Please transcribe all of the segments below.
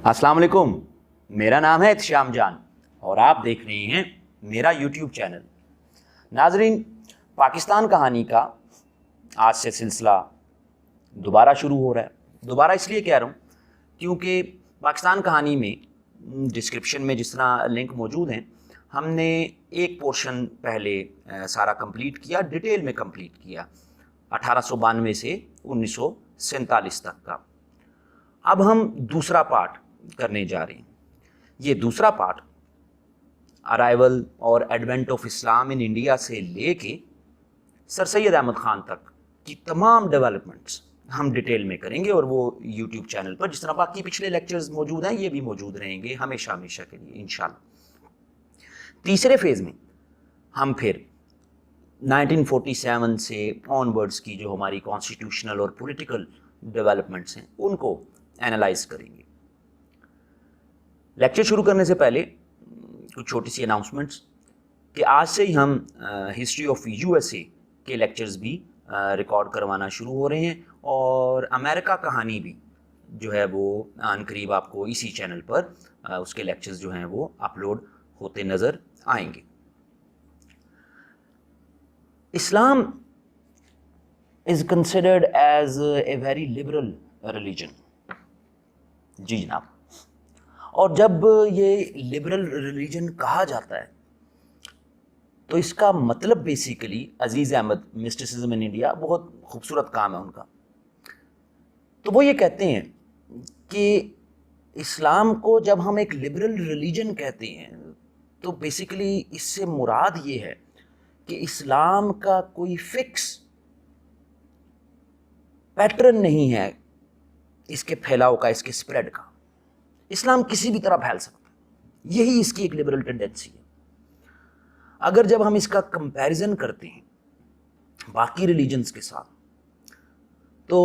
السلام علیکم، میرا نام ہے احتشام جان اور آپ دیکھ رہے ہیں میرا یوٹیوب چینل۔ ناظرین، پاکستان کہانی کا آج سے سلسلہ دوبارہ شروع ہو رہا ہے۔ دوبارہ اس لیے کہہ رہا ہوں کیونکہ پاکستان کہانی میں ڈسکرپشن میں جس طرح لنک موجود ہیں، ہم نے ایک پورشن پہلے سارا کمپلیٹ کیا، ڈیٹیل میں کمپلیٹ کیا 1892 سے 1947 تک کا۔ اب ہم دوسرا پارٹ کرنے جا رہے ہیں۔ یہ دوسرا پارٹ ارائیول اور advent of Islam in India سے لے کے سر سید احمد خان تک کی تمام ڈیولپمنٹس ہم ڈیٹیل میں کریں گے، اور وہ یوٹیوب چینل پر جس طرح باقی پچھلے لیکچرز موجود ہیں یہ بھی موجود رہیں گے ہمیشہ ہمیشہ کے لیے انشاءاللہ۔ تیسرے فیز میں ہم پھر 1947 سے آن ورڈز کی جو ہماری کانسٹیٹیوشنل اور پولیٹیکل ڈیولپمنٹس ہیں ان کو اینالائز کریں گے۔ لیکچر شروع کرنے سے پہلے کچھ چھوٹی سی اناؤنسمنٹس کہ آج سے ہی ہم history of U S A کے لیکچرز بھی ریکارڈ کروانا شروع ہو رہے ہیں، اور امریکہ کہانی بھی جو ہے وہ عن قریب آپ کو اسی چینل پر اس کے لیکچرز جو ہیں وہ اپلوڈ ہوتے نظر آئیں گے۔ اسلام is considered as a very liberal religion۔ جی جناب، اور جب یہ لبرل ریلیجن کہا جاتا ہے تو اس کا مطلب basically Aziz Ahmad mysticism in India, بہت خوبصورت کام ہے ان کا، تو وہ یہ کہتے ہیں کہ اسلام کو جب ہم ایک لبرل ریلیجن کہتے ہیں تو بیسیکلی اس سے مراد یہ ہے کہ اسلام کا کوئی فکس پیٹرن نہیں ہے اس کے پھیلاؤ کا، اس کے سپریڈ کا۔ اسلام کسی بھی طرح پھیل سکتا ہے، یہی اس کی ایک لبرل ٹینڈنسی ہے۔ اگر جب ہم اس کا کمپیریزن کرتے ہیں باقی ریلیجنز کے ساتھ تو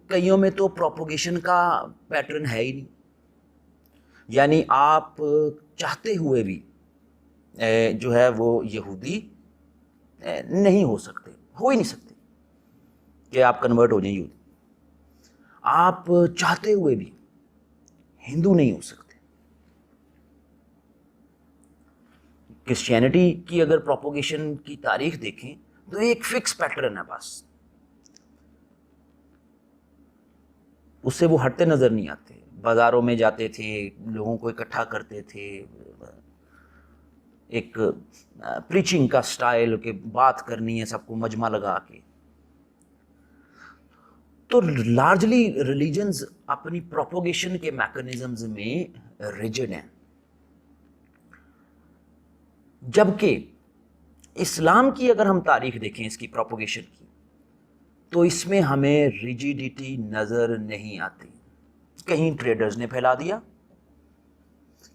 کئیوں میں تو پروپوگیشن کا پیٹرن ہے ہی نہیں، یعنی آپ چاہتے ہوئے بھی جو ہے وہ یہودی نہیں ہو سکتے، ہو ہی نہیں سکتے کہ آپ کنورٹ ہو جائیں یہودی۔ آپ چاہتے ہوئے بھی ہندو نہیں ہو سکتے۔ کرسچینٹی کی اگر پروپوگیشن کی تاریخ دیکھیں تو ایک فکس پیٹرن ہے، بس اس سے وہ ہٹتے نظر نہیں آتے۔ بازاروں میں جاتے تھے، لوگوں کو اکٹھا کرتے تھے، ایک پریچنگ کا سٹائل کہ بات کرنی ہے سب کو مجمع لگا کے۔ تو لارجلی ریلیجنز اپنی پروپوگیشن کے میکانزمز میں ریجڈ ہیں، جبکہ اسلام کی اگر ہم تاریخ دیکھیں اس کی پروپوگیشن کی تو اس میں ہمیں ریجیڈیٹی نظر نہیں آتی۔ کہیں ٹریڈرز نے پھیلا دیا،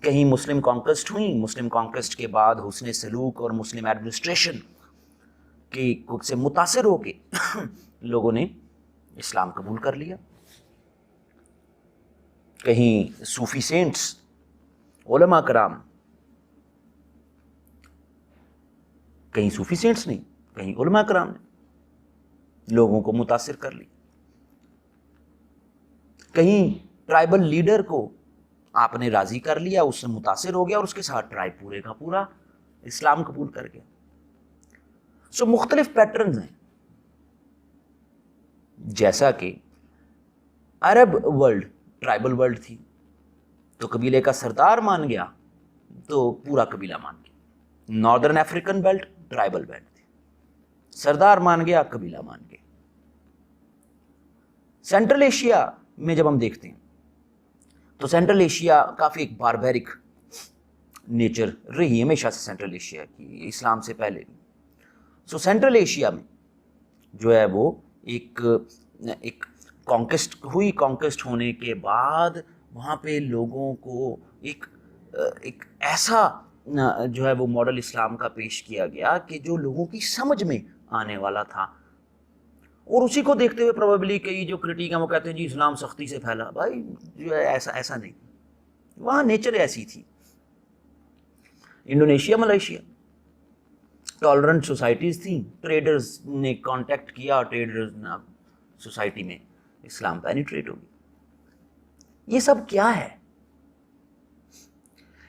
کہیں مسلم کانکسٹ ہوئیں، مسلم کانکسٹ کے بعد حسن سلوک اور مسلم ایڈمنسٹریشن کی سے متاثر ہو کے لوگوں نے اسلام قبول کر لیا۔ کہیں صوفی سینٹس، علماء کرام، کہیں صوفی سینٹس نہیں، کہیں علماء کرام نے لوگوں کو متاثر کر لی۔ کہیں ٹرائبل لیڈر کو آپ نے راضی کر لیا، اس سے متاثر ہو گیا اور اس کے ساتھ ٹرائب پورے کا پورا اسلام قبول کر گیا۔ سو مختلف پیٹرنز ہیں، جیسا کہ عرب ورلڈ ٹرائبل ورلڈ تھی، تو قبیلے کا سردار مان گیا تو پورا قبیلہ مان گیا۔ Northern African belt tribal belt تھی، سردار مان گیا قبیلہ مان گیا۔ سینٹرل ایشیا میں جب ہم دیکھتے ہیں تو سینٹرل ایشیا کافی ایک باربیرک نیچر رہی ہمیشہ سے سینٹرل ایشیا کی، اسلام سے پہلے۔ سو سینٹرل ایشیا میں جو ہے وہ ایک کانکسٹ ہوئی، کانکسٹ ہونے کے بعد وہاں پہ لوگوں کو ایک ایسا جو ہے وہ ماڈل اسلام کا پیش کیا گیا کہ جو لوگوں کی سمجھ میں آنے والا تھا، اور اسی کو دیکھتے ہوئے پروبیبلی کئی جو کرٹیک ہیں وہ کہتے ہیں جی اسلام سختی سے پھیلا۔ بھائی جو ہے ایسا نہیں، وہاں نیچر ایسی تھی۔ انڈونیشیا، ملائیشیا ٹالرنٹ سوسائٹیز تھیں، ٹریڈرز نے کانٹیکٹ کیا، ٹریڈرز نے سوسائٹی میں اسلام پینیٹریٹ ہو گئی۔ یہ سب کیا ہے؟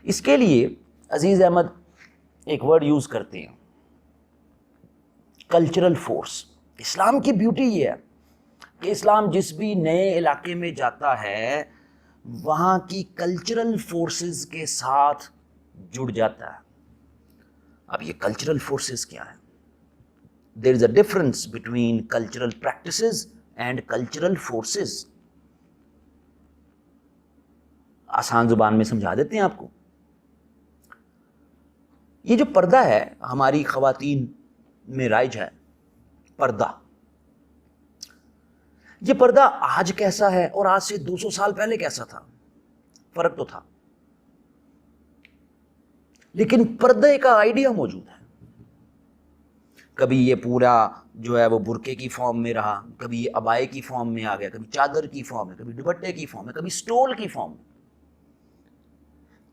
اس کے لیے عزیز احمد ایک ورڈ یوز کرتے ہیں، کلچرل فورس۔ اسلام کی بیوٹی یہ ہے کہ اسلام جس بھی نئے علاقے میں جاتا ہے وہاں کی کلچرل فورسز کے ساتھ جڑ جاتا ہے۔ اب یہ کلچرل فورسز کیا ہے؟ There is a difference between cultural practices and cultural forces. آسان زبان میں سمجھا دیتے ہیں آپ کو۔ یہ جو پردہ ہے ہماری خواتین میں رائج ہے، پردہ، یہ پردہ آج کیسا ہے اور آج سے 200 سال پہلے کیسا تھا؟ فرق تو تھا، لیکن پردے کا آئیڈیا موجود ہے۔ کبھی یہ پورا جو ہے وہ برقعے کی فارم میں رہا، کبھی یہ عبائے کی فارم میں آ گیا، کبھی چادر کی فارم میں، کبھی دوپٹے کی فارم میں، کبھی سٹول کی فارم میں۔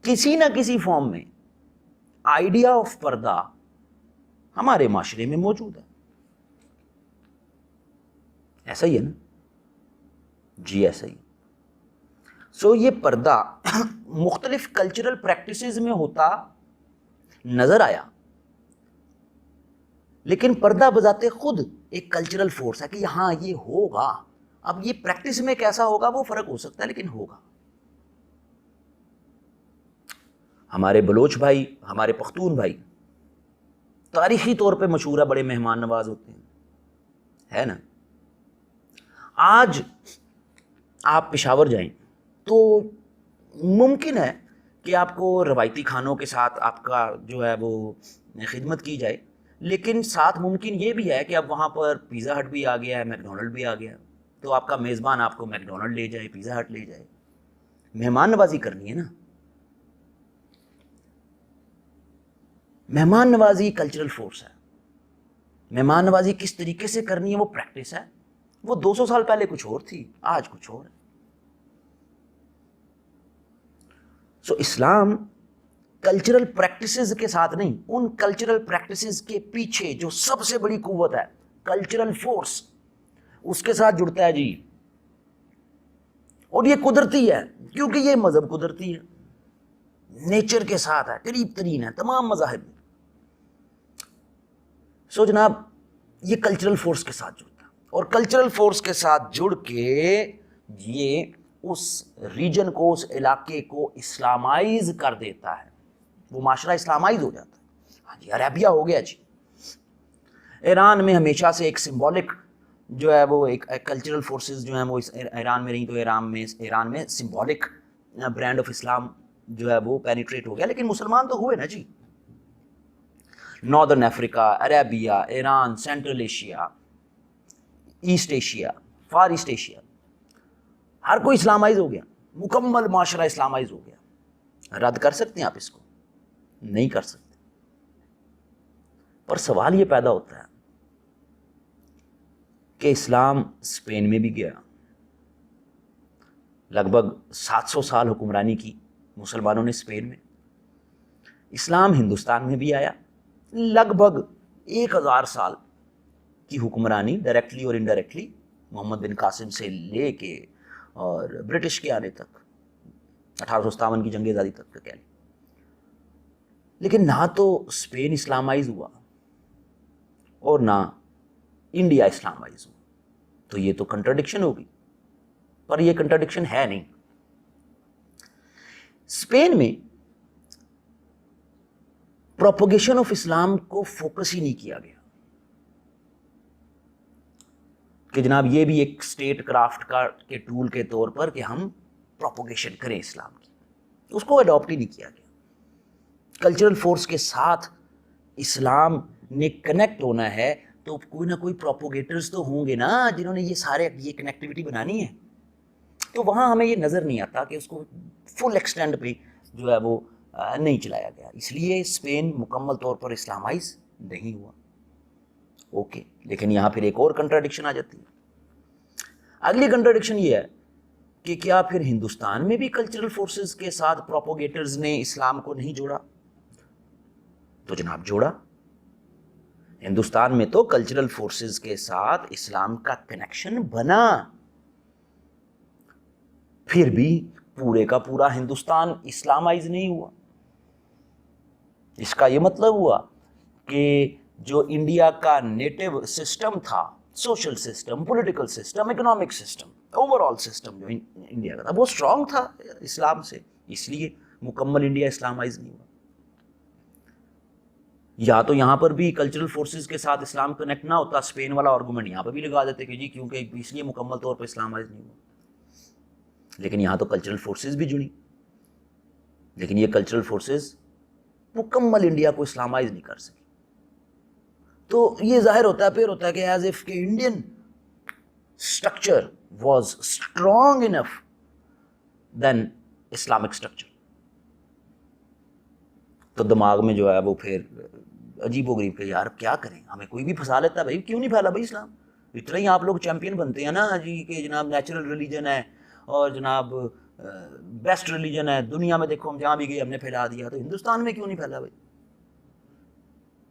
کسی نہ کسی فارم میں آئیڈیا آف پردہ ہمارے معاشرے میں موجود ہے۔ ایسا ہی ہے نا؟ جی ایسا ہی۔ سو یہ پردہ مختلف کلچرل پریکٹسز میں ہوتا نظر آیا، لیکن پردہ بذات خود ایک کلچرل فورس ہے کہ یہاں یہ ہوگا۔ اب یہ پریکٹس میں کیسا ہوگا وہ فرق ہو سکتا ہے، لیکن ہوگا۔ ہمارے بلوچ بھائی، ہمارے پختون بھائی تاریخی طور پہ مشہور ہے، بڑے مہمان نواز ہوتے ہیں، ہے نا؟ آج آپ پشاور جائیں تو ممکن ہے کہ آپ کو روایتی کھانوں کے ساتھ آپ کا جو ہے وہ خدمت کی جائے، لیکن ساتھ ممکن یہ بھی ہے کہ اب وہاں پر پیزا ہٹ بھی آ گیا ہے، میک ڈونلڈ بھی آ گیا ہے، تو آپ کا میزبان آپ کو میک ڈونلڈ لے جائے، پیزا ہٹ لے جائے۔ مہمان نوازی کرنی ہے نا۔ مہمان نوازی کلچرل فورس ہے۔ مہمان نوازی کس طریقے سے کرنی ہے وہ پریکٹس ہے۔ وہ 200 سال پہلے کچھ اور تھی، آج کچھ اور ہے۔ سو اسلام کلچرل پریکٹسز کے ساتھ نہیں، ان کلچرل پریکٹسز کے پیچھے جو سب سے بڑی قوت ہے، کلچرل فورس، اس کے ساتھ جڑتا ہے جی۔ اور یہ قدرتی ہے، کیونکہ یہ مذہب قدرتی ہے، نیچر کے ساتھ ہے، قریب ترین ہے تمام مذاہب میں۔ سو جناب یہ کلچرل فورس کے ساتھ جڑتا ہے، اور کلچرل فورس کے ساتھ جڑ کے یہ اس ریجن کو، اس علاقے کو اسلامائز کر دیتا ہے، وہ معاشرہ اسلامائز ہو جاتا ہے۔ ہاں جی، عربیہ ہو گیا جی۔ ایران میں ہمیشہ سے ایک سمبولک جو ہے وہ ایک کلچرل فورسز جو ہیں وہ ایران میں رہیں، تو ایران میں سمبولک برانڈ آف اسلام جو ہے وہ پینیٹریٹ ہو گیا، لیکن مسلمان تو ہوئے نا جی۔ Northern Africa, Arabia, Iran, central Asia, east Asia, far east Asia, ہر کوئی اسلامائز ہو گیا، مکمل معاشرہ اسلامائز ہو گیا۔ رد کر سکتے ہیں آپ اس کو؟ نہیں کر سکتے۔ پر سوال یہ پیدا ہوتا ہے کہ اسلام اسپین میں بھی گیا، لگ بھگ 700 سال حکمرانی کی مسلمانوں نے اسپین میں۔ اسلام ہندوستان میں بھی آیا، لگ بھگ 1000 سال کی حکمرانی ڈائریکٹلی اور انڈائریکٹلی محمد بن قاسم سے لے کے اور برٹش کے آنے تک، 1857 کی جنگ آزادی تک کا کہہ لیں۔ لیکن نہ تو اسپین اسلامائز ہوا اور نہ انڈیا اسلامائز ہوا، تو یہ تو کنٹرڈکشن ہوگی۔ پر یہ کنٹرڈکشن ہے نہیں۔ اسپین میں پروپوگیشن آف اسلام کو فوکس ہی نہیں کیا گیا کہ جناب یہ بھی ایک اسٹیٹ کرافٹ کے ٹول کے طور پر کہ ہم پروپوگیشن کریں اسلام کی، اس کو اڈاپٹ ہی نہیں کیا گیا۔ کلچرل فورس کے ساتھ اسلام نے کنیکٹ ہونا ہے تو کوئی نہ کوئی پروپوگیٹرز تو ہوں گے نا جنہوں نے یہ کنیکٹیوٹی بنانی ہے، تو وہاں ہمیں یہ نظر نہیں آتا کہ اس کو فل ایکسٹینڈ پہ جو ہے وہ نہیں چلایا گیا، اس لیے اسپین مکمل طور پر اسلامائز نہیں ہوا۔ اوکے، لیکن یہاں پھر ایک اور کنٹراڈکشن آ جاتی ہے۔ اگلی کنٹراڈکشن یہ ہے کہ کیا پھر ہندوستان میں بھی کلچرل فورسز کے ساتھ پروپوگیٹرز نے اسلام کو نہیں جوڑا؟ تو جناب جوڑا۔ ہندوستان میں تو کلچرل فورسز کے ساتھ اسلام کا کنیکشن بنا، پھر بھی پورے کا پورا ہندوستان اسلامائز نہیں ہوا۔ اس کا یہ مطلب ہوا کہ جو انڈیا کا نیٹو سسٹم تھا، social system, political system, economic system, over all system جو انڈیا کا تھا وہ اسٹرانگ تھا اسلام سے، اس لیے مکمل انڈیا اسلامائز نہیں ہوا۔ یا تو یہاں پر بھی کلچرل فورسز کے ساتھ اسلام کنیکٹ نہ ہوتا، اسپین والا آرگومنٹ یہاں پہ بھی لگا دیتے کہ جی کیونکہ اس لیے مکمل طور پہ اسلامائز نہیں ہوا، لیکن یہاں تو کلچرل فورسز بھی جڑی، لیکن یہ کلچرل فورسز مکمل انڈیا کو اسلامائز نہیں کر سکی۔ تو یہ ظاہر ہوتا ہے پھر ہوتا ہے کہ ایز اف کہ Indian structure was strong enough than Islamic structure, تو دماغ میں جو ہے وہ پھر عجیب و غریب کہ یار اب کیا کریں، ہمیں کوئی بھی پھنسا لیتا ہے بھائی، کیوں نہیں پھیلا بھائی اسلام، اتنا ہی آپ لوگ چیمپئن بنتے ہیں نا جی کہ جناب نیچرل ریلیجن ہے اور جناب بیسٹ ریلیجن ہے دنیا میں، دیکھو ہم جہاں بھی گئے ہم نے پھیلا دیا، تو ہندوستان میں کیوں نہیں پھیلا بھائی؟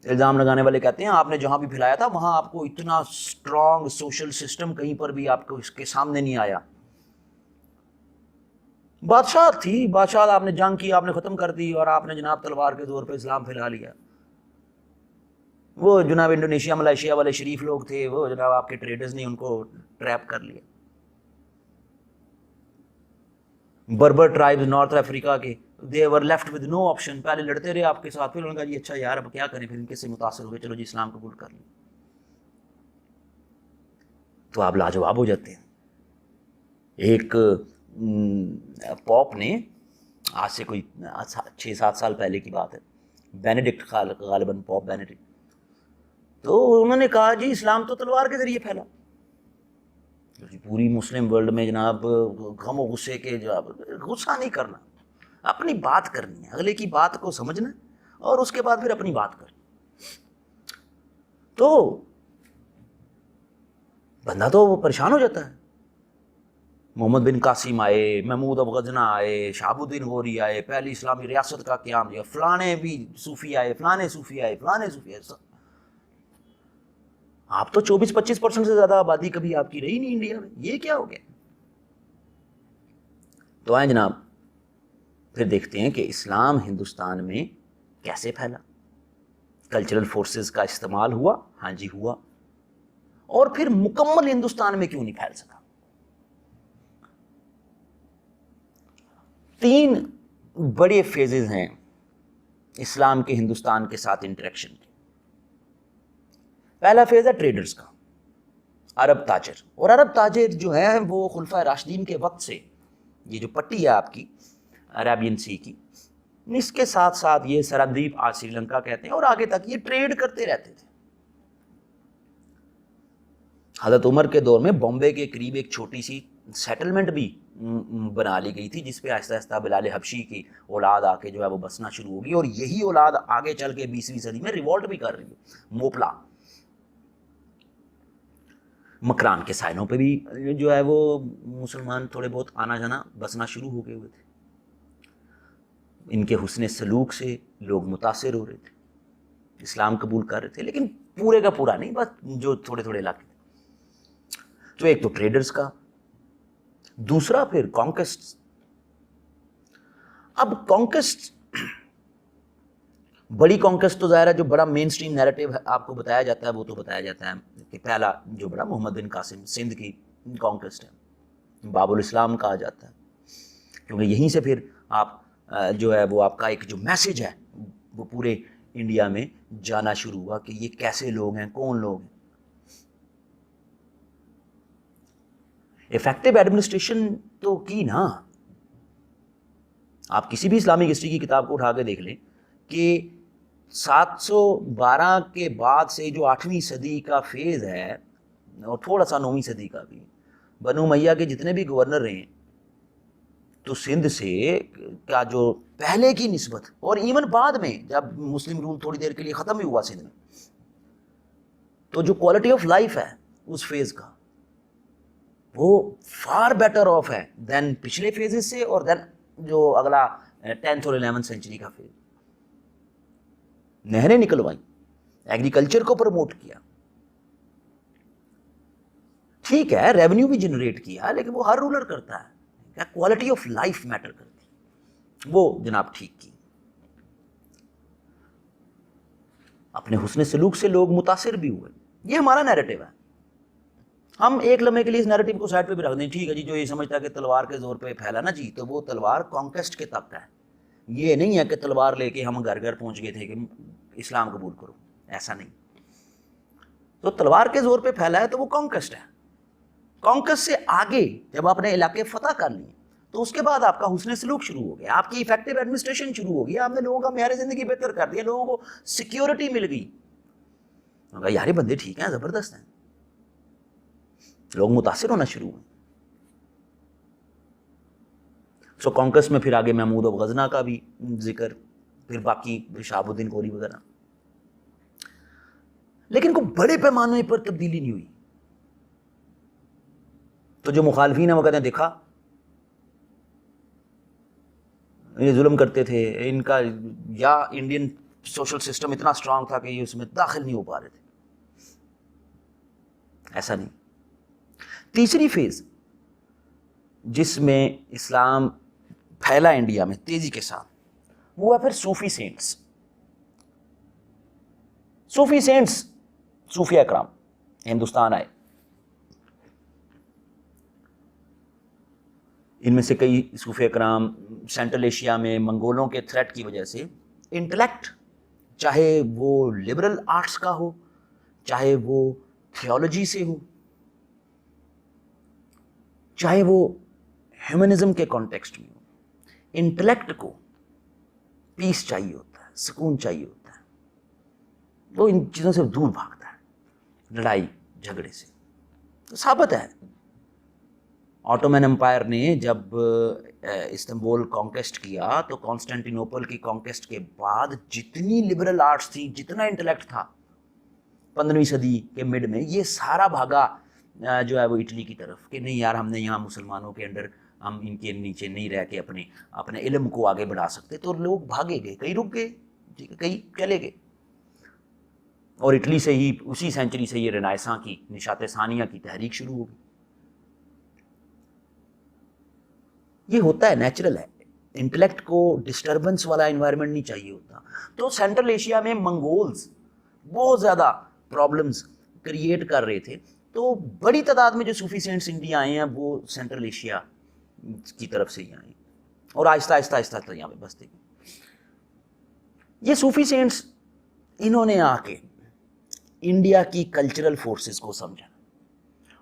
الزام لگانے والے کہتے ہیں آپ نے جہاں بھی پھیلایا تھا وہاں آپ کو اتنا اسٹرانگ سوشل سسٹم کہیں پر بھی آپ کو اس کے سامنے نہیں آیا۔ بادشاہ تھی، بادشاہ آپ نے جنگ کی، آپ نے ختم کر دی، اور آپ نے جناب تلوار کے زور پہ اسلام پھیلا لیا۔ وہ جناب انڈونیشیا ملائیشیا والے شریف لوگ تھے، وہ جناب آپ کے ٹریڈرز نے ان کو ٹریپ کر لیا۔ بربر ٹرائبز نارتھ افریقہ کے، they were left with no option، پہلے لڑتے رہے آپ کے ساتھ، پھر انہوں نے کہا جی اچھا یار اب کیا کریں، پھر ان کے سے متاثر ہوئے، چلو جی اسلام قبول کر لیں، تو آپ لاجواب ہو جاتے ہیں۔ ایک پوپ نے آج سے کوئی 6-7 سال پہلے کی بات ہے، بینیڈکٹ غالباً پوپ بینیڈکٹ، تو انہوں نے کہا جی اسلام تو تلوار کے ذریعے پھیلا، جی پوری مسلم ورلڈ میں جناب غم و غصے کے، جناب غصہ نہیں کرنا، اپنی بات کرنی ہے، اگلے کی بات کو سمجھنا اور اس کے بعد پھر اپنی بات کرنی۔ تو بندہ تو وہ پریشان ہو جاتا ہے، محمد بن قاسم آئے، محمود اب غزنہ آئے، شہاب الدین غوری آئے، پہلی اسلامی ریاست کا قیام کیا، فلانے بھی صوفی آئے، فلانے صوفی آئے، فلانے صوفی آئے، آپ تو 24-25% سے زیادہ آبادی کبھی آپ کی رہی نہیں انڈیا میں، یہ کیا ہو گیا؟ تو آئیں جناب پھر دیکھتے ہیں کہ اسلام ہندوستان میں کیسے پھیلا، کلچرل فورسز کا استعمال ہوا، ہاں جی ہوا، اور پھر مکمل ہندوستان میں کیوں نہیں پھیل سکا؟ 3 بڑے فیزز ہیں اسلام کے ہندوستان کے ساتھ انٹریکشن کے۔ پہلا فیز ہے ٹریڈرز کا، عرب تاجر، اور عرب تاجر جو ہے وہ خلفائے راشدین کے وقت سے، یہ جو پٹی ہے آپ کی عربین سی کی، اس کے ساتھ ساتھ یہ سرندیپ آج سری لنکا کہتے ہیں، اور آگے تک یہ ٹریڈ کرتے رہتے تھے۔ حضرت عمر کے دور میں بامبے کے قریب ایک چھوٹی سی سیٹلمنٹ بھی بنا لی گئی تھی، جس پہ آہستہ آہستہ بلال حبشی کی اولاد آ کے جو ہے وہ بسنا شروع ہوگی، اور یہی اولاد آگے چل کے 20ویں صدی میں ریوولٹ بھی کر رہی ہے۔ موپلا مکران کے سائنوں پہ بھی جو ہے وہ مسلمان تھوڑے بہت آنا جانا بسنا شروع ہو گئے ہوئے تھے، ان کے حسن سلوک سے لوگ متاثر ہو رہے تھے، اسلام قبول کر رہے تھے، لیکن پورے کا پورا نہیں، بس جو تھوڑے تھوڑے علاقے تھے۔ تو ایک تو ٹریڈرز کا، دوسرا پھر کانکسٹ۔ اب کانکسٹ، بڑی کانکسٹ تو ظاہر ہے جو بڑا مین سٹریم نیریٹو آپ کو بتایا جاتا ہے وہ تو بتایا جاتا ہے کہ پہلا جو بڑا محمد بن قاسم سندھ کی کانکسٹ ہے، باب الاسلام کہا جاتا ہے، کیونکہ یہیں سے پھر آپ جو ہے وہ آپ کا ایک جو میسج ہے وہ پورے انڈیا میں جانا شروع ہوا کہ یہ کیسے لوگ ہیں، کون لوگ ہیں۔ افیکٹو ایڈمنسٹریشن تو کی نا، آپ کسی بھی اسلامک ہسٹری کی کتاب کو اٹھا کے دیکھ لیں کہ 712 کے بعد سے جو 8ویں صدی کا فیز ہے اور تھوڑا سا 9ویں صدی کا بھی، بنو امیہ کے جتنے بھی گورنر رہے ہیں تو سندھ سے کا جو پہلے کی نسبت، اور ایون بعد میں جب مسلم رول تھوڑی دیر کے لیے ختم ہی ہوا سندھ میں، تو جو کوالٹی آف لائف ہے اس فیز کا وہ فار بیٹر آف ہے دین پچھلے فیزز سے، اور دین جو اگلا 10th اور 11th سینچری کا فیز۔ نہریں نکلوائیں، ایگریکلچر کو پروموٹ کیا، ٹھیک ہے ریونیو بھی جنریٹ کیا، لیکن وہ ہر رولر کرتا ہے، کوالٹی آف لائف میٹر کرتی، وہ جناب ٹھیک کی۔ اپنے حسن سلوک سے لوگ متاثر بھی ہوئے. یہ ہمارا نیریٹو ہے. ہم ایک لمحے کے لیے اس نیریٹو کو سائڈ پہ بھی رکھ دیں, ٹھیک ہے جی, جو یہ سمجھتا ہے کہ تلوار کے زور پہ پھیلا نا جی, تو وہ تلوار کانکویسٹ کے تک ہے. یہ نہیں ہے کہ تلوار لے کے ہم گھر گھر پہنچ گئے تھے کہ اسلام قبول کرو, ایسا نہیں. تو تلوار کے زور پہ پھیلا ہے تو وہ کانکویسٹ ہے. کانکویسٹ سے آگے جب آپ نے علاقے فتح کر لیے تو اس کے بعد آپ کا حسن سلوک شروع ہو گیا, آپ کی ایفیکٹو ایڈمنسٹریشن شروع ہو گیا, آپ نے لوگوں کا معیار زندگی بہتر کر دیا, لوگوں کو سیکیورٹی مل گئی. یار بندے ٹھیک ہیں, زبردست ہیں, لوگ متاثر ہونا شروع ہوئے. سو کانکویسٹ میں پھر آگے محمود اب غزنہ کا بھی ذکر, پھر باقی شہاب الدین کوری وغیرہ. لیکن کوئی بڑے پیمانے پر تبدیلی نہیں ہوئی. تو جو مخالفین ہیں وہ کہتے ہیں دیکھا یہ ظلم کرتے تھے, ان کا یا انڈین سوشل سسٹم اتنا اسٹرانگ تھا کہ یہ اس میں داخل نہیں ہو پا رہے تھے. ایسا نہیں. تیسری فیز جس میں اسلام پھیلا انڈیا میں تیزی کے ساتھ, وہ ہے پھر صوفی سینٹس. صوفی سینٹس, صوفیہ اکرام ہندوستان آئے. ان میں سے کئی صوفیہ اکرام سینٹرل ایشیا میں منگولوں کے تھریٹ کی وجہ سے انٹلیکٹ, چاہے وہ لبرل آرٹس کا ہو, چاہے وہ تھیولوجی سے ہو, چاہے وہ ہیومنزم کے کانٹیکسٹ میں ہو, انٹلیکٹ کو پیس چاہیے ہوتا ہے, سکون چاہیے ہوتا ہے. وہ ان چیزوں سے دور بھاگتا ہے, لڑائی جھگڑے سے. تو ثابت ہے آٹومین امپائر نے جب استنبول کانکویسٹ کیا تو کانسٹینٹینوپل کی کانکویسٹ کے بعد جتنی لبرل آرٹس تھی, جتنا انٹلیکٹ تھا 15ویں صدی کے مڈ میں, یہ سارا بھاگا جو ہے وہ اٹلی کی طرف کہ نہیں یار, ہم نے یہاں مسلمانوں کے انڈر, ہم ان کے نیچے نہیں رہ کے اپنے علم کو آگے بڑھا سکتے. تو لوگ بھاگے گئے, کئی رک گئے, ٹھیک ہے, کئی چلے گئے. اور اٹلی سے ہی اسی سینچری سے یہ رنائساں کی, نشاط ثانیہ کی تحریک شروع ہوگی. یہ ہوتا ہے, نیچرل ہے. انٹلیکٹ کو ڈسٹربنس والا انوائرمنٹ نہیں چاہیے ہوتا. تو سینٹرل ایشیا میں منگولز بہت زیادہ پرابلمز کریٹ کر رہے تھے. تو بڑی تعداد میں جو صوفی سینٹس انڈیا آئے ہیں وہ سینٹرل ایشیا کی طرف سے ہی آئے, اور آہستہ آہستہ آہستہ یہاں پہ بستے گئے. یہ صوفی سینٹس انہوں نے آ کے انڈیا کی کلچرل فورسز کو سمجھا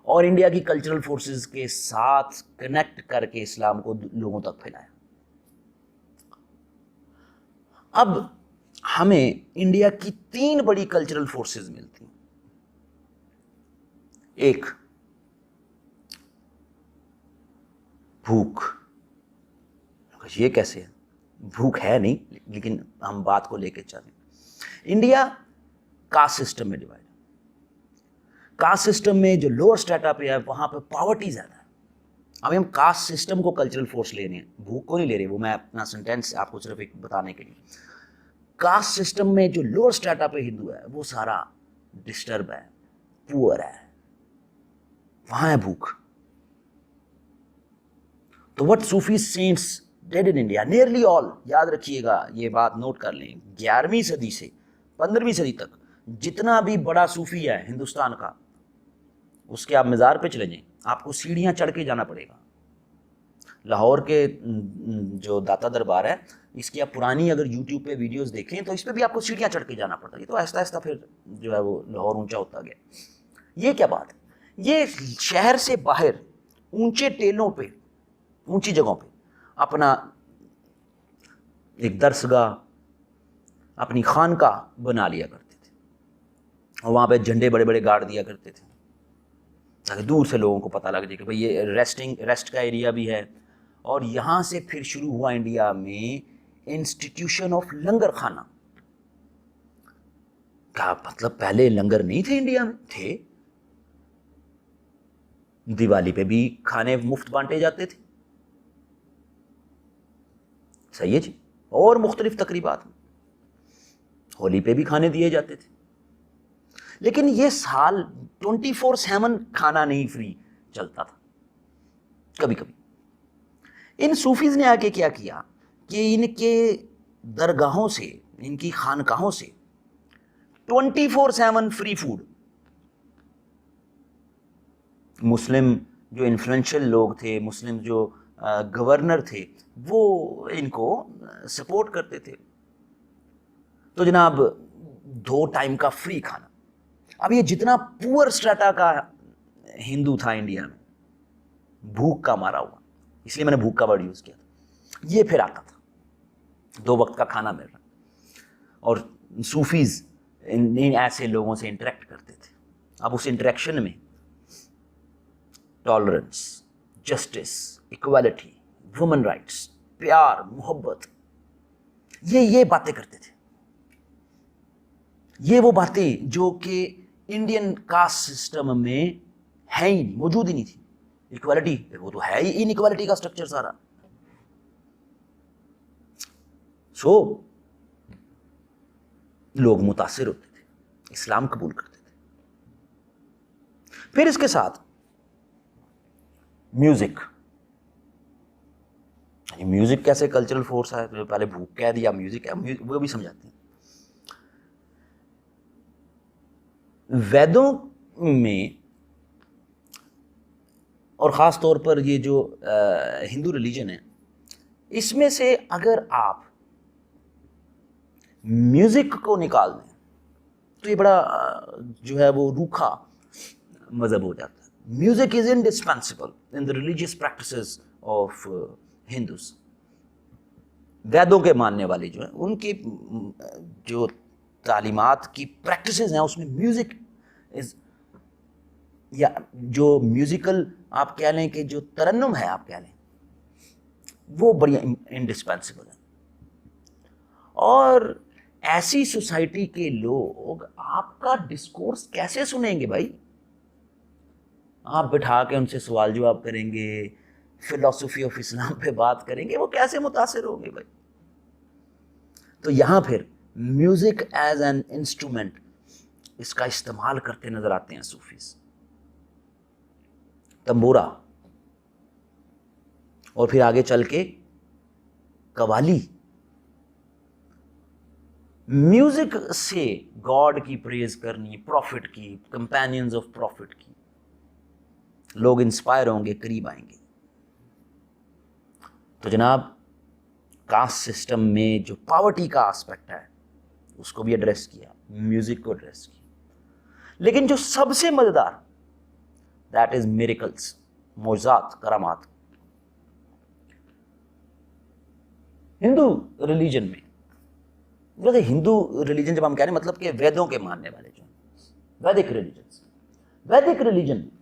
اور انڈیا کی کلچرل فورسز کے ساتھ کنیکٹ کر کے اسلام کو لوگوں تک پھیلایا. اب ہمیں انڈیا کی 3 بڑی کلچرل فورسز ملتی ہیں. ایک بھوک. یہ کیسے ہے؟ بھوک ہے نہیں, لیکن ہم بات کو لے کے چلیں. انڈیا کاسٹ سسٹم میں ڈیوائڈ ہے. کاسٹ سسٹم میں جو لوور اسٹیٹا پہ ہے وہاں پہ پاورٹی زیادہ ہے. ابھی ہم کاسٹ سسٹم کو کلچرل فورس لے رہے ہیں, بھوک کو نہیں لے رہے. وہ میں اپنا سینٹینس آپ کو صرف ایک بتانے کے لیے. کاسٹ سسٹم میں جو لوور اسٹیٹا پہ ہندو ہے وہ سارا ڈسٹرب ہے, پور ہے, وہاں ہے بھوک. تو what Sufi saints did in India, nearly all, یاد رکھیے گا یہ بات نوٹ کر لیں, 11ویں صدی سے 15ویں صدی تک جتنا بھی بڑا صوفی ہے ہندوستان کا, اس کے آپ مزار پہ چلے جائیں, آپ کو سیڑھیاں چڑھ کے جانا پڑے گا. لاہور کے جو داتا دربار ہے, اس کی آپ پرانی اگر یوٹیوب پہ ویڈیوز دیکھیں تو اس پہ بھی آپ کو سیڑھیاں چڑھ کے جانا پڑتا ہے. تو آہستہ آہستہ پھر جو ہے وہ لاہور اونچا ہوتا گیا. یہ کیا بات ہے؟ یہ شہر سے باہر اونچے ٹیلوں پہ, اونچی جگہوں پہ اپنا ایک درسگاہ, اپنی خانقاہ بنا لیا کرتے تھے, اور وہاں پہ جھنڈے بڑے بڑے گاڑ دیا کرتے تھے تاکہ دور سے لوگوں کو پتہ لگ جائے کہ بھئی یہ ریسٹ کا ایریا بھی ہے. اور یہاں سے پھر شروع ہوا انڈیا میں انسٹیٹیوشن آف لنگر خانہ. کیا مطلب پہلے لنگر نہیں تھے انڈیا میں؟ تھے. دیوالی پہ بھی کھانے مفت بانٹے جاتے تھے, صحیح ہے جی, اور مختلف تقریبات میں ہولی پہ بھی کھانے دیے جاتے تھے. لیکن یہ سال 24/7 کھانا نہیں فری چلتا تھا, کبھی کبھی. ان صوفیز نے آگے کیا کیا کہ ان کے درگاہوں سے, ان کی خانقاہوں سے 24/7 فری فوڈ. مسلم جو انفلوئنشل لوگ تھے, مسلم جو گورنر تھے, وہ ان کو سپورٹ کرتے تھے. تو جناب 2 ٹائم کا فری کھانا. اب یہ جتنا پور سٹریٹا کا ہندو تھا انڈیا میں, بھوک کا مارا ہوا, اس لیے میں نے بھوک کا ورڈ یوز کیا تھا, یہ پھر آتا تھا 2 وقت کا کھانا مل رہا. اور صوفیز ان ایسے لوگوں سے انٹریکٹ کرتے تھے. اب اس انٹریکشن میں tolerance, justice, equality, women rights, پیار, محبت, یہ باتیں کرتے تھے. یہ وہ باتیں جو کہ انڈین کاسٹ سسٹم میں ہے ہی نہیں, موجود ہی نہیں تھی. ایکوالٹی وہ تو ہے ہی, انیکوالٹی کا سٹرکچر سارا. سو لوگ متاثر ہوتے تھے, اسلام قبول کرتے تھے. پھر اس کے ساتھ میوزک. میوزک کیسے کلچرل فورس ہے, پہلے بھوک کہہ دیا, میوزک ہے, وہ بھی سمجھاتے ہیں. ویدوں میں اور خاص طور پر یہ جو ہندو ریلیجن ہے, اس میں سے اگر آپ میوزک کو نکال دیں تو یہ بڑا جو ہے وہ روکھا مذہب ہو جاتا ہے. Music is indispensable in the religious practices of Hindus. ویدوں کے ماننے والے جو ہیں, ان کی جو تعلیمات کی پریکٹسز ہیں, اس میں میوزک یا جو میوزیکل آپ کہہ لیں کہ جو ترنم ہے آپ کہہ لیں, وہ بڑی انڈسپینسبل ہے. اور ایسی سوسائٹی کے لوگ آپ کا ڈسکورس کیسے سنیں گے بھائی؟ آپ بٹھا کے ان سے سوال جواب کریں گے, فلسفی آف اسلام پہ بات کریں گے, وہ کیسے متاثر ہوں گے بھائی؟ تو یہاں پھر میوزک ایز این انسٹرومنٹ اس کا استعمال کرتے نظر آتے ہیں صوفیز. تمبورا, اور پھر آگے چل کے قوالی. میوزک سے گاڈ کی پریز کرنی, پروفٹ کی, کمپینینز آف پروفٹ کی, لوگ انسپائر ہوں گے, قریب آئیں گے. تو جناب کاسٹ سسٹم میں جو پاورٹی کا آسپیکٹ ہے اس کو بھی ایڈریس کیا, میوزک کو ایڈریس کیا. لیکن جو سب سے مزیدار, دیٹ از میریکلز, معجزات, کرامات. ہندو ریلیجن میں, جیسے ہندو ریلیجن جب ہم کہہ رہے ہیں مطلب کہ ویدوں کے ماننے والے جو ویدک ریلیجن میں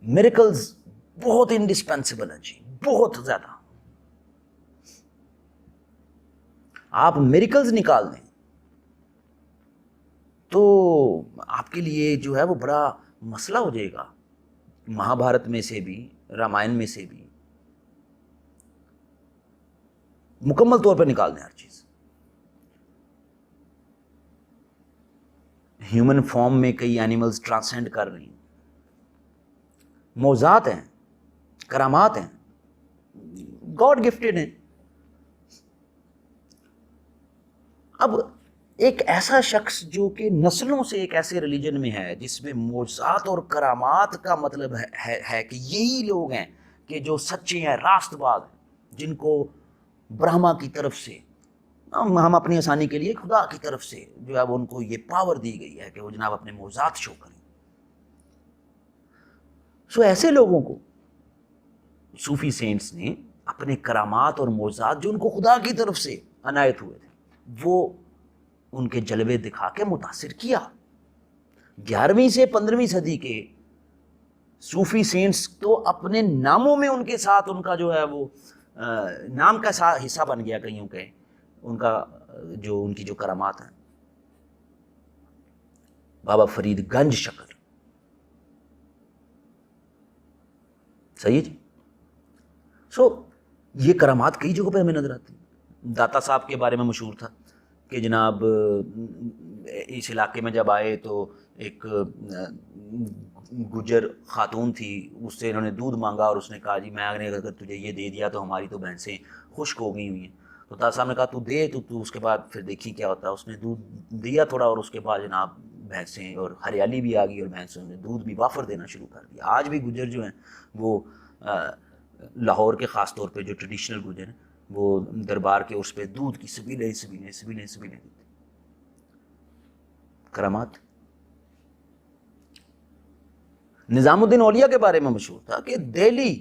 میریکلز بہت انڈسپینسبل ہیں جی, بہت زیادہ. آپ میریکلز نکال دیں تو آپ کے لیے جو ہے وہ بڑا مسئلہ ہو جائے گا. مہابھارت میں سے بھی, رامائن میں سے بھی مکمل طور پر نکال دیں ہر چیز. ہیومن فارم میں کئی اینیملز ٹرانسینڈ کر رہی ہیں, معجزات ہیں, کرامات ہیں, گاڈ گفٹڈ ہیں. اب ایک ایسا شخص جو کہ نسلوں سے ایک ایسے ریلیجن میں ہے جس میں معجزات اور کرامات کا مطلب ہے کہ یہی لوگ ہیں کہ جو سچے ہیں, راست باز ہیں, جن کو برہما کی طرف سے, ہم اپنی آسانی کے لیے خدا کی طرف سے جو ہے وہ ان کو یہ پاور دی گئی ہے کہ وہ جناب اپنے معجزات شو کریں. سو ایسے لوگوں کو صوفی سینٹس نے اپنے کرامات اور معجزات جو ان کو خدا کی طرف سے عنایت ہوئے تھے وہ ان کے جلوے دکھا کے متاثر کیا. 11ویں سے 15ویں صدی کے صوفی سینٹس تو اپنے ناموں میں ان کے ساتھ ان کا جو ہے وہ نام کا حصہ بن گیا کئیوں کے, ان کا جو ان کی جو کرامات ہیں. بابا فرید گنج شکر, صحیح جی. سو یہ کرامات کئی جگہوں پہ ہمیں نظر آتی ہیں. داتا صاحب کے بارے میں مشہور تھا کہ جناب اس علاقے میں جب آئے تو ایک گجر خاتون تھی, اس سے انہوں نے دودھ مانگا اور اس نے کہا جی میں اگر تجھے یہ دے دیا تو ہماری تو بھینسیں خشک ہو گئی ہوئی ہیں. تو تاج صاحب نے کہا تو دے تو اس کے بعد پھر دیکھی کیا ہوتا ہے. اس نے دودھ دیا تھوڑا اور اس کے بعد جناب بھینسیں اور ہریالی بھی آ گئی اور بھینسوں نے دودھ بھی وافر دینا شروع کر دیا. آج بھی گجر جو ہیں وہ لاہور کے خاص طور پہ جو ٹریڈیشنل گجر ہیں وہ دربار کے اس پہ دودھ کی سبیلیں دیتے. کرامات. نظام الدین اولیاء کے بارے میں مشہور تھا کہ دہلی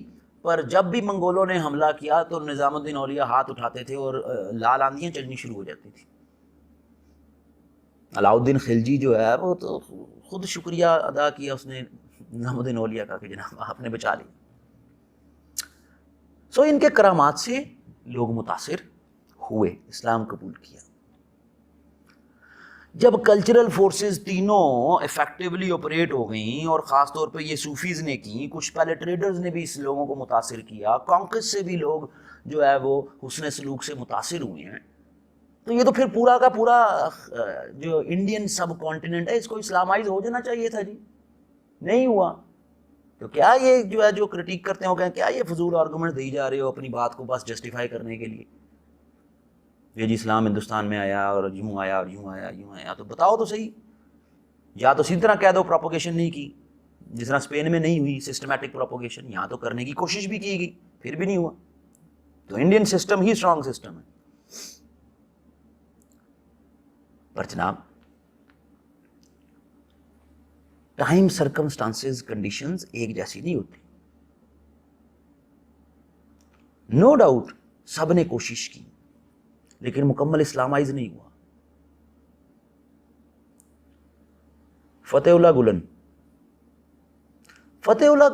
پر جب بھی منگولوں نے حملہ کیا تو نظام الدین اولیاء ہاتھ اٹھاتے تھے اور لال آندیاں چلنی شروع ہو جاتی تھی. علاؤالدین خلجی جو ہے وہ تو خود شکریہ ادا کیا اس نے نظام الدین اولیاء کا کہ جناب آپ نے بچا لیا. سو ان کے کرامات سے لوگ متاثر ہوئے, اسلام قبول کیا. جب کلچرل فورسز تینوں افیکٹولی آپریٹ ہو گئیں اور خاص طور پہ یہ صوفیز نے کی, کچھ پہلے ٹریڈرز نے بھی اس لوگوں کو متاثر کیا, کانکس سے بھی لوگ جو ہے وہ حسن سلوک سے متاثر ہوئے ہیں, تو یہ تو پھر پورا کا پورا جو انڈین سب کانٹیننٹ ہے اس کو اسلامائز ہو جانا چاہیے تھا جی, نہیں ہوا. تو کیا یہ جو ہے جو کرٹیک کرتے ہو کیا یہ فضول آرگومنٹ دی جا رہے ہو اپنی بات کو بس جسٹیفائی کرنے کے لیے, یہ جی اسلام ہندوستان میں آیا اور یوں آیا اور یوں آیا, تو بتاؤ تو صحیح. یا تو اسی طرح کہہ دو پروپوگیشن نہیں کی جس طرح اسپین میں نہیں ہوئی سسٹمیٹک پروپوگیشن, یہاں تو کرنے کی کوشش بھی کی گئی پھر بھی نہیں ہوا. تو انڈین سسٹم ہی اسٹرانگ سسٹم ہے. پر جناب ٹائم, سرکمسٹانسز, کنڈیشنز ایک جیسی نہیں ہوتی. نو ڈاؤٹ سب نے کوشش کی لیکن مکمل اسلامائز نہیں ہوا. فتح اللہ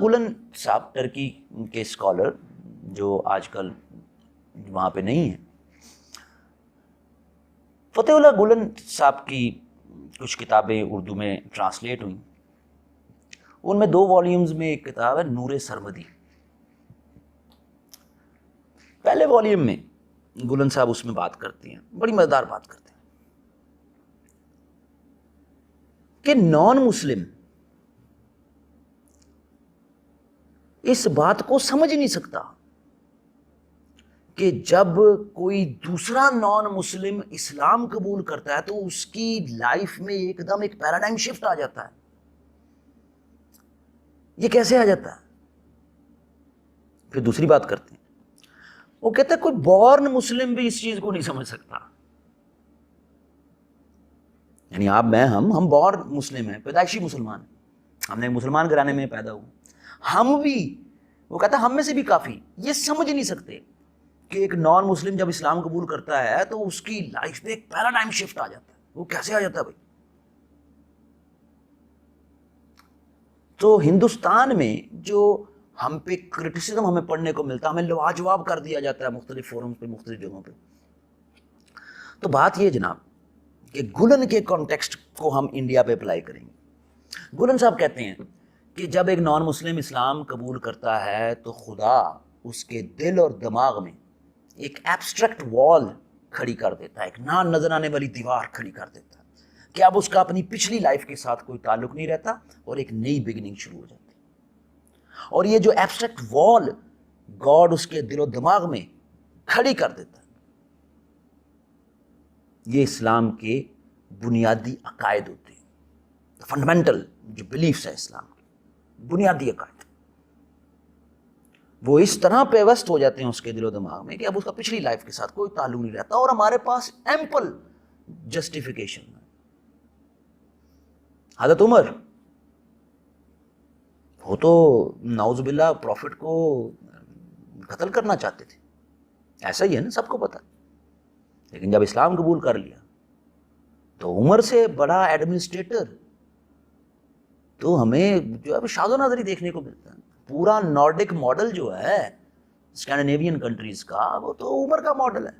گلن صاحب ٹرکی کے اسکالر جو آج کل وہاں پہ نہیں ہیں. فتح اللہ گلن صاحب کی کچھ کتابیں اردو میں ٹرانسلیٹ ہوئیں. ان میں 2 والیومز میں ایک کتاب ہے نور سرمدی. پہلے والیوم میں گلن صاحب اس میں بات کرتے ہیں, بڑی مزیدار بات کرتے ہیں کہ نان مسلم اس بات کو سمجھ نہیں سکتا کہ جب کوئی دوسرا نان مسلم اسلام قبول کرتا ہے تو اس کی لائف میں ایک دم ایک پیراڈائم شفٹ آ جاتا ہے. یہ کیسے آ جاتا ہے؟ پھر دوسری بات کرتے ہیں, وہ کہتا ہے کوئی بورن مسلم بھی اس چیز کو نہیں سمجھ سکتا. یعنی آپ میں ہم بورن مسلم ہیں, پیدائشی مسلمان ہیں, ہم نے مسلمان گھرانے میں پیدا ہوئے, ہم بھی, وہ کہتا ہے ہم میں سے بھی کافی یہ سمجھ نہیں سکتے کہ ایک نان مسلم جب اسلام قبول کرتا ہے تو اس کی لائف میں ایک پیراڈائم شفٹ آ جاتا ہے. وہ کیسے آ جاتا ہے بھائی؟ تو ہندوستان میں جو ہم پہ کرٹیسزم ہمیں پڑھنے کو ملتا ہے, ہمیں لاجواب کر دیا جاتا ہے مختلف فورمز پہ, مختلف جگہوں پہ. تو بات یہ جناب کہ گلن کے کانٹیکسٹ کو ہم انڈیا پہ اپلائی کریں گے. گلن صاحب کہتے ہیں کہ جب ایک نان مسلم اسلام قبول کرتا ہے تو خدا اس کے دل اور دماغ میں ایک ایبسٹریکٹ وال کھڑی کر دیتا ہے, ایک نہ نظر آنے والی دیوار کھڑی کر دیتا ہے کہ اب اس کا اپنی پچھلی لائف کے ساتھ کوئی تعلق نہیں رہتا اور ایک نئی بگننگ شروع ہو جاتی. اور یہ جو ایبسٹریکٹ وال گاڈ اس کے دل و دماغ میں کھڑی کر دیتا ہے, یہ اسلام کے بنیادی عقائد ہوتے ہیں, فنڈامنٹل جو بلیفس ہے اسلام کے بنیادی عقائد, وہ اس طرح پیوست ہو جاتے ہیں اس کے دل و دماغ میں کہ اب اس کا پچھلی لائف کے ساتھ کوئی تعلق نہیں رہتا. اور ہمارے پاس ایمپل جسٹیفیکیشن ہے. حضرت عمر وہ تو نعوذ باللہ پروفٹ کو قتل کرنا چاہتے تھے, ایسا ہی ہے نا, سب کو پتا. لیکن جب اسلام قبول کر لیا تو عمر سے بڑا ایڈمنسٹریٹر تو ہمیں جو ہے شاد و نادری دیکھنے کو ملتا ہے. پورا نارڈک ماڈل جو ہے اسکینڈینیوین کنٹریز کا وہ تو عمر کا ماڈل ہے,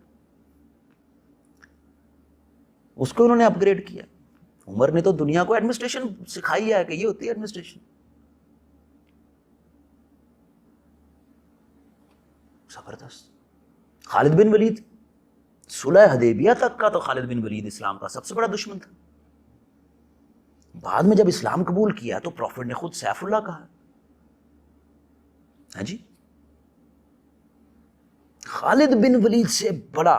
اس کو انہوں نے اپ گریڈ کیا. عمر نے تو دنیا کو ایڈمنسٹریشن سکھائی ہے کہ یہ ہوتی ہے ایڈمنسٹریشن. زبردست. خالد بن ولید, صلح حدیبیہ تک کا تو خالد بن ولید اسلام کا سب سے بڑا دشمن تھا. بعد میں جب اسلام قبول کیا تو پروفٹ نے خود سیف اللہ کہا. ہاں جی, خالد بن ولید سے بڑا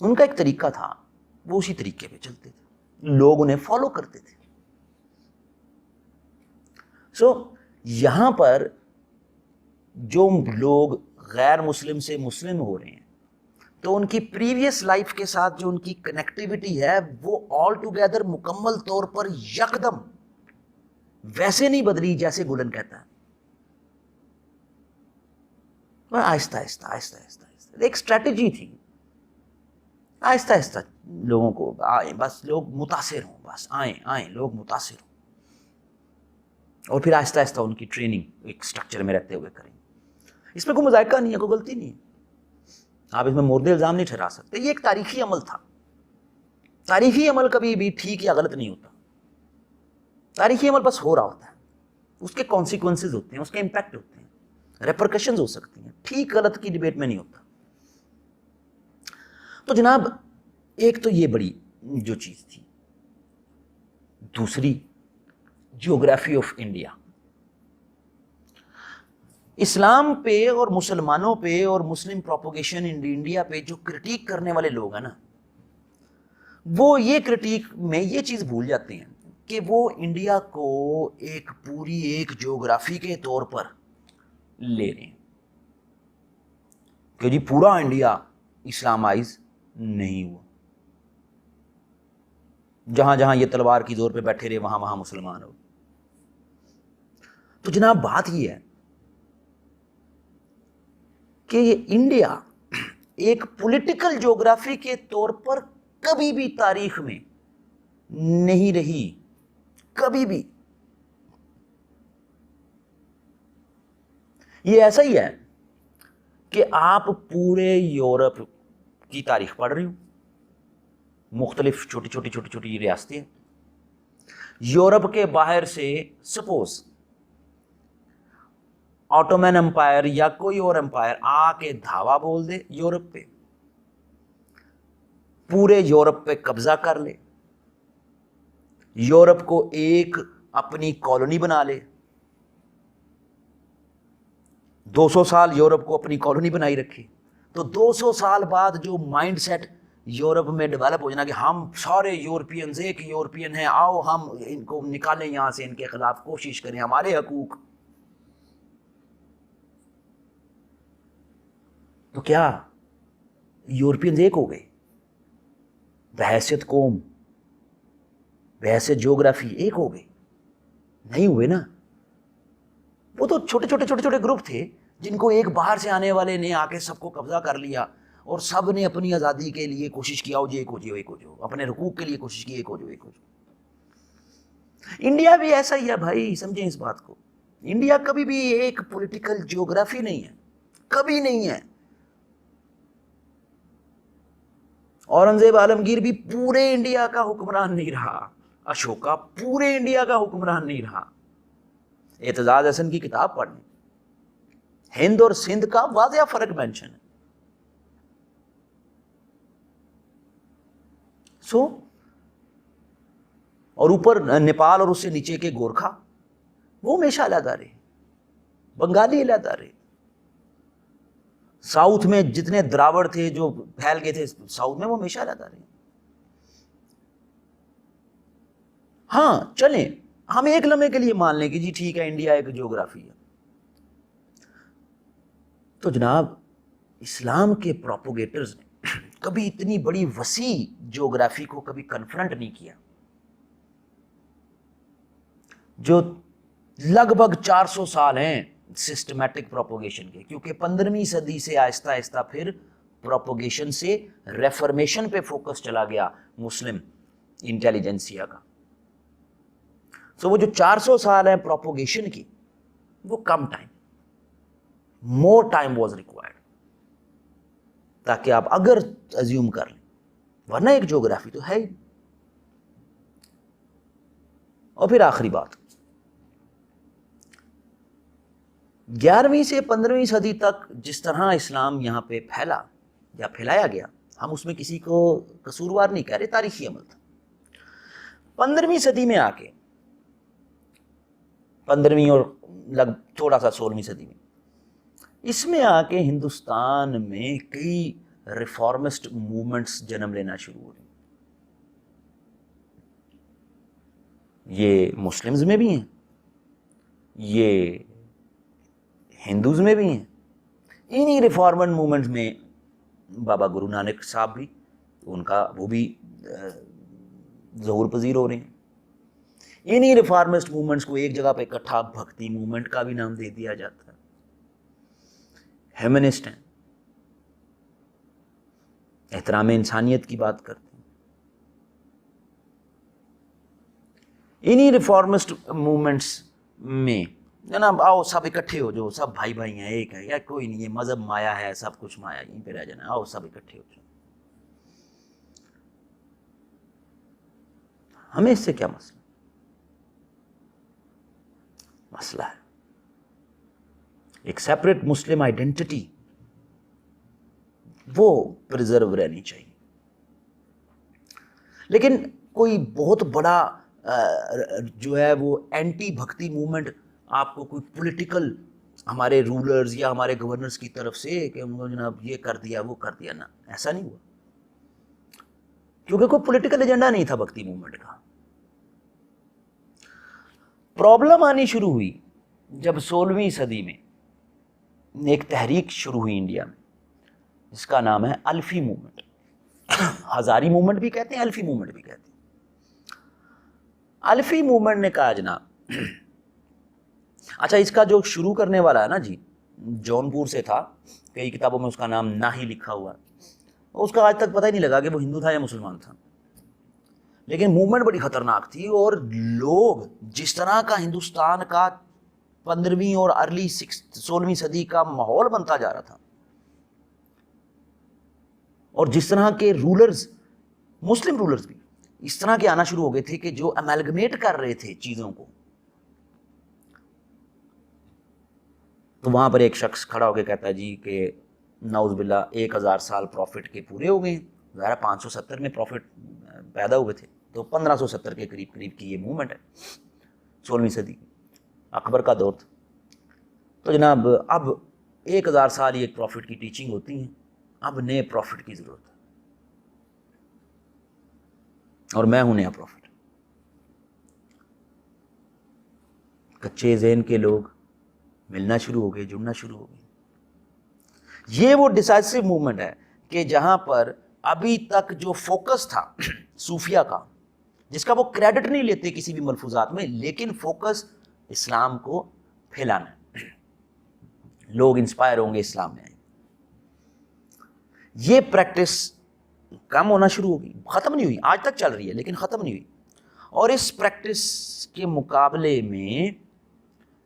ان کا ایک طریقہ تھا, وہ اسی طریقے پہ چلتے تھے, لوگ انہیں فالو کرتے تھے. سو یہاں پر جو لوگ غیر مسلم سے مسلم ہو رہے ہیں تو ان کی پریویس لائف کے ساتھ جو ان کی کنیکٹیوٹی ہے وہ آل ٹوگیدر مکمل طور پر یکدم ویسے نہیں بدلی جیسے گلن کہتا ہے. آہستہ آہستہ آہستہ آہستہ آہستہ ایک اسٹریٹجی تھی, آہستہ آہستہ لوگوں کو آئیں, بس لوگ متاثر ہوں, بس آئیں لوگ متاثر ہوں, اور پھر آہستہ آہستہ ان کی ٹریننگ ایک اسٹرکچر میں رہتے ہوئے کریں. اس میں کوئی مذائقہ نہیں ہے, کوئی غلطی نہیں ہے, آپ اس میں مورد الزام نہیں ٹھہرا سکتے. یہ ایک تاریخی عمل تھا. تاریخی عمل کبھی بھی ٹھیک یا غلط نہیں ہوتا, تاریخی عمل بس ہو رہا ہوتا ہے, اس کے کانسیکوینسز ہوتے ہیں, اس کے امپیکٹ ہوتے ہیں, ریپرکشنز ہو سکتی ہیں, ٹھیک غلط کی ڈیبیٹ میں نہیں ہوتا. تو جناب ایک تو یہ بڑی جو چیز تھی. دوسری, جیوگرافی آف انڈیا. اسلام پہ اور مسلمانوں پہ اور مسلم پروپوگیشن انڈیا پہ جو کرٹیک کرنے والے لوگ ہیں نا, وہ یہ کرٹیک میں یہ چیز بھول جاتے ہیں کہ وہ انڈیا کو ایک پوری ایک جیوگرافی کے طور پر لے رہے ہیں کہ جی پورا انڈیا اسلامائز نہیں ہوا, جہاں جہاں یہ تلوار کی زور پہ بیٹھے رہے وہاں وہاں مسلمان ہو. تو جناب بات یہ ہے کہ یہ انڈیا ایک پولیٹیکل جیوگرافی کے طور پر کبھی بھی تاریخ میں نہیں رہی, کبھی بھی. یہ ایسا ہی ہے کہ آپ پورے یورپ کی تاریخ پڑھ رہے ہو, مختلف چھوٹی چھوٹی چھوٹی چھوٹی ریاستیں, یورپ کے باہر سے سپوز آٹومین امپائر یا کوئی اور امپائر آ کے دھاوا بول دے یورپ پہ, پورے یورپ پہ قبضہ کر لے, یورپ کو ایک اپنی کالونی بنا لے. 200 سال یورپ کو اپنی کالونی بنائی رکھے, تو 200 سال بعد جو مائنڈ سیٹ یورپ میں ڈیولپ ہو جانا کہ ہم سارے یورپینز ایک یورپین ہیں, آؤ ہم ان کو نکالیں یہاں سے, ان کے خلاف کوشش کریں, ہمارے حقوق. تو کیا یورپینز ایک ہو گئے بحیثیت قوم, بحیثیت جیوگرافی ایک ہو گئے؟ نہیں ہوئے نا. وہ تو چھوٹے چھوٹے چھوٹے چھوٹے گروپ تھے جن کو ایک باہر سے آنے والے نے آ کے سب کو قبضہ کر لیا, اور سب نے اپنی آزادی کے لیے کوشش کیا, ہو جی ایک ہو جی ایک ہو جو, اپنے حقوق کے لیے کوشش کی, ایک ہو جو ایک ہو جو. انڈیا بھی ایسا ہی ہے بھائی, سمجھیں اس بات کو. انڈیا کبھی بھی ایک پولیٹیکل جیوگرافی نہیں ہے, کبھی نہیں ہے. اورنگزیب عالمگیر بھی پورے انڈیا کا حکمران نہیں رہا, اشوکا پورے انڈیا کا حکمران نہیں رہا. اعتزاز احسن کی کتاب پڑھیں, ہند اور سندھ کا واضح فرق مینشن ہے. سو اور اوپر نیپال اور اس سے نیچے کے گورکھا وہ ہمیشہ علیحدہ رہے, بنگالی علیحدہ رہے. ساؤتھ میں جتنے دراوڑ تھے جو پھیل گئے تھے ساؤتھ میں, وہ ہمیشہ علیحدہ رہے. ہاں چلیں ہم ایک لمحے کے لیے مان لیں کہ جی ٹھیک ہے انڈیا ایک جیوگرافی ہے. تو جناب اسلام کے پروپوگیٹرز نے کبھی اتنی بڑی وسیع جیوگرافی کو کبھی کنفرنٹ نہیں کیا, جو لگ بھگ 400 سال ہیں سسٹمیٹک پروپوگیشن کے, کیونکہ 15ویں صدی سے آہستہ آہستہ پھر پروپوگیشن سے ریفرمیشن پہ فوکس چلا گیا مسلم انٹیلیجنسیا کا. سو وہ جو 400 سال ہے پروپوگیشن کی, وہ کم time, more time was required, تاکہ آپ اگر ازیوم کر لیں, ورنہ ایک جیوگرافی تو ہے ہی. اور پھر آخری بات, 11ویں سے 15ویں صدی تک جس طرح اسلام یہاں پہ پھیلا یا پھیلایا گیا, ہم اس میں کسی کو قصوروار نہیں کہہ رہے, تاریخی عمل تھا. 15ویں صدی میں آ کے, 15ویں اور تھوڑا سا 16ویں صدی میں, اس میں آ کے ہندوستان میں کئی ریفارمسٹ موومنٹس جنم لینا شروع ہو رہی ہیں. یہ مسلمز میں بھی ہیں, یہ ہندوز میں بھی ہیں. انہی ریفارمنٹ موومنٹس میں بابا گرو نانک صاحب بھی, ان کا وہ بھی ظہور پذیر ہو رہے ہیں. انہی ریفارمسٹ موومنٹس کو ایک جگہ پہ اکٹھا بھکتی موومنٹ کا بھی نام دے دیا جاتا ہے. ہیومنسٹ ہیں, احترام انسانیت کی بات کرتے ہیں. انہی ریفارمسٹ موومنٹس میں جناب آؤ سب اکٹھے ہو جو, سب بھائی بھائی ہیں, ایک ہے, یا کوئی نہیں, یہ مذہب مایا ہے, سب کچھ مایا, یہیں پہ رہ جانا, آؤ سب اکٹھے ہو جاؤ. ہمیں اس سے کیا مسئلہ؟ مسئلہ ہے ایک سیپریٹ مسلم آئیڈینٹی, وہ پریزرو رہنی چاہیے. لیکن کوئی بہت بڑا جو ہے وہ اینٹی بھکتی موومنٹ آپ کو کوئی پولیٹیکل ہمارے رولرز یا ہمارے گورنرز کی طرف سے کہ انہوں نے جناب یہ کر دیا وہ کر دیا, نا, ایسا نہیں ہوا. کیونکہ کوئی پولیٹیکل ایجنڈا نہیں تھا بھکتی موومنٹ کا. پرابلم آنی شروع ہوئی جب 16ویں صدی میں ایک تحریک شروع ہوئی انڈیا میں, جس کا نام ہے الفی موومنٹ. ہزاری موومنٹ بھی کہتے ہیں, الفی موومنٹ بھی کہتے ہیں. الفی موومنٹ نے کہا جناب اچھا اس کا جو شروع کرنے والا ہے نا جی, جونپور سے تھا, کئی کتابوں میں اس کا نام نہ ہی لکھا ہوا ہے, اس کا آج تک پتہ ہی نہیں لگا کہ وہ ہندو تھا یا مسلمان تھا. لیکن موومنٹ بڑی خطرناک تھی, اور لوگ جس طرح کا ہندوستان کا 15ویں اور ارلی 16ویں صدی کا ماحول بنتا جا رہا تھا, اور جس طرح کے رولرز, مسلم رولرز بھی اس طرح کے آنا شروع ہو گئے تھے کہ جو امیلگمیٹ کر رہے تھے چیزوں کو, تو وہاں پر ایک شخص کھڑا ہو کے کہتا ہے جی کہ نعوذ باللہ 1000 سال پروفٹ کے پورے ہو گئے. ظاہر 570 میں پروفٹ پیدا ہوئے تھے, تو 1570 کے قریب کی یہ موومنٹ ہے, 16ویں صدی اکبر کا دور تھا. تو جناب اب 1000 سال یہ ایک پروفٹ کی ٹیچنگ ہوتی ہیں, اب نئے پروفٹ کی ضرورت ہے, اور میں ہوں نیا پروفٹ. کچے ذہن کے لوگ ملنا شروع ہو گئے, جڑنا شروع ہو گئے. یہ وہ ڈیسائسو موومنٹ ہے کہ جہاں پر ابھی تک جو فوکس تھا صوفیہ کا, جس کا وہ کریڈٹ نہیں لیتے کسی بھی ملفوظات میں, لیکن فوکس اسلام کو پھیلانا ہے, لوگ انسپائر ہوں گے اسلام میں. یہ پریکٹس کم ہونا شروع ہوگی, ختم نہیں ہوئی, آج تک چل رہی ہے لیکن ختم نہیں ہوئی. اور اس پریکٹس کے مقابلے میں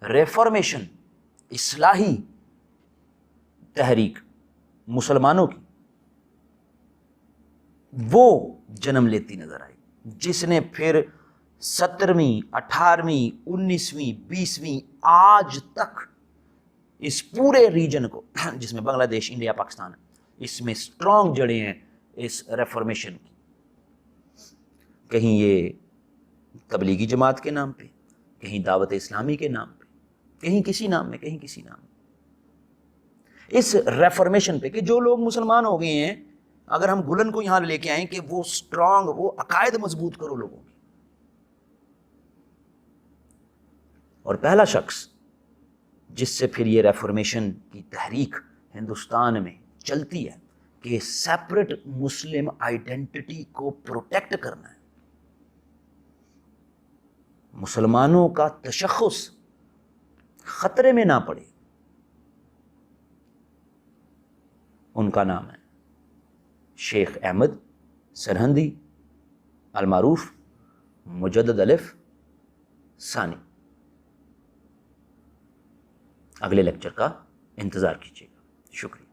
ریفارمیشن, اصلاحی تحریک مسلمانوں کی, وہ جنم لیتی نظر آئی, جس نے پھر 17ویں 18ویں 19ویں 20ویں آج تک اس پورے ریجن کو, جس میں بنگلہ دیش, انڈیا, پاکستان ہے, اس میں اسٹرانگ جڑیں ہیں اس ریفارمیشن کی. کہیں یہ تبلیغی جماعت کے نام پہ, کہیں دعوت اسلامی کے نام پہ, کہیں کسی نام میں, کہیں کسی نام میں. اس ریفارمیشن پہ کہ جو لوگ مسلمان ہو گئے ہیں, اگر ہم گلن کو یہاں لے کے آئیں کہ وہ اسٹرانگ, وہ عقائد مضبوط کرو لوگوں کی. اور پہلا شخص جس سے پھر یہ ریفارمیشن کی تحریک ہندوستان میں چلتی ہے کہ سیپریٹ مسلم آئیڈینٹی کو پروٹیکٹ کرنا ہے, مسلمانوں کا تشخص خطرے میں نہ پڑے, ان کا نام ہے شیخ احمد سرہندی المعروف مجدد الف ثانی. اگلے لیکچر کا انتظار کیجیے گا. شکریہ.